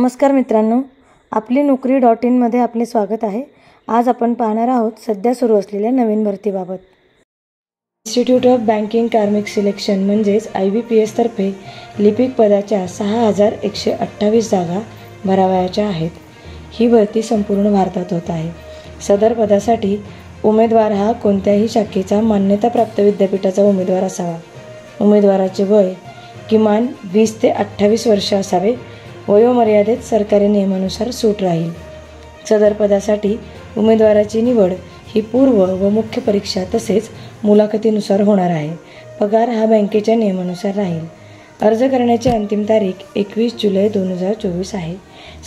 नमस्कार मित्रांनो, आपली नोकरी .in मध्ये आपले स्वागत आहे। आज आपण पाहणार आहोत सध्या सुरू असलेल्या नवीन भरतीबाबत। इन्स्टिट्यूट ऑफ बँकिंग कार्मिक सिलेक्शन म्हणजेच IBPS तर्फे लिपिक पदाच्या 6128 जागा भरावयाच्या आहेत। ही भरती संपूर्ण भारतात होत आहे। सदर पदासाठी उमेदवार हा कोणत्याही शाखेचा मान्यताप्राप्त विद्यापीठाचा उमेदवार असावा। उमेदवाराचे वय किमान 20 ते 28 वर्ष असावे। वयोमर्यादेत सरकारी नियमानुसार सूट राहील। सदर पदासाठी उमेदवाराची निवड ही पूर्व व मुख्य परीक्षा तसेच मुलाखतीनुसार होणार आहे। पगार हा बँकेच्या नियमानुसार राहील। अर्ज करण्याची अंतिम तारीख 21 जुलै 2024 आहे।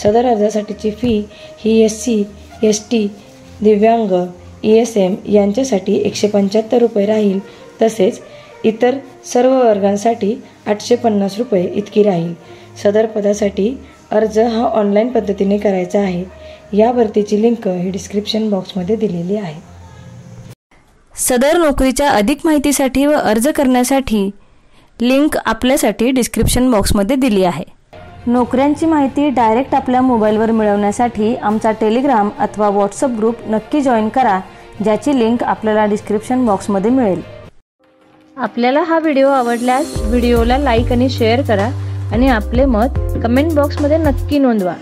सदर अर्जासाठीची फी ही SC, ST, दिव्यांग, ESM यांच्यासाठी 175 रुपये राहील, तसेच इतर सर्व वर्गांसाठी 850 रुपये इतकी राहील। सदर पदासाठी अर्ज हा ऑनलाईन पद्धतीने करायचा आहे। या भरतीची लिंक ही डिस्क्रिप्शन बॉक्समध्ये दिलेली आहे। सदर नोकरीच्या अधिक माहितीसाठी व अर्ज करण्यासाठी लिंक आपल्यासाठी डिस्क्रिप्शन बॉक्समध्ये दिली आहे। नोकऱ्यांची माहिती डायरेक्ट आपल्या मोबाईलवर मिळवण्यासाठी आमचा टेलिग्राम अथवा व्हॉट्सअप ग्रुप नक्की जॉईन करा, ज्याची लिंक आपल्याला डिस्क्रिप्शन बॉक्समध्ये मिळेल। आपल्याला हा व्हिडिओ आवडल्यास व्हिडिओला लाईक आणि शेअर करा आणि आपले मत कमेंट बॉक्समध्ये नक्की नोंदवा।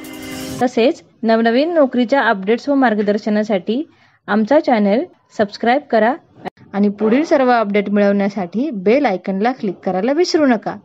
तसेच नवनवीन नोकरीच्या अपडेट्स व मार्गदर्शनासाठी आमचा चॅनल सबस्क्राईब करा आणि पुढील सर्व अपडेट मिळवण्यासाठी बेल आयकॉनला क्लिक करायला विसरू नका।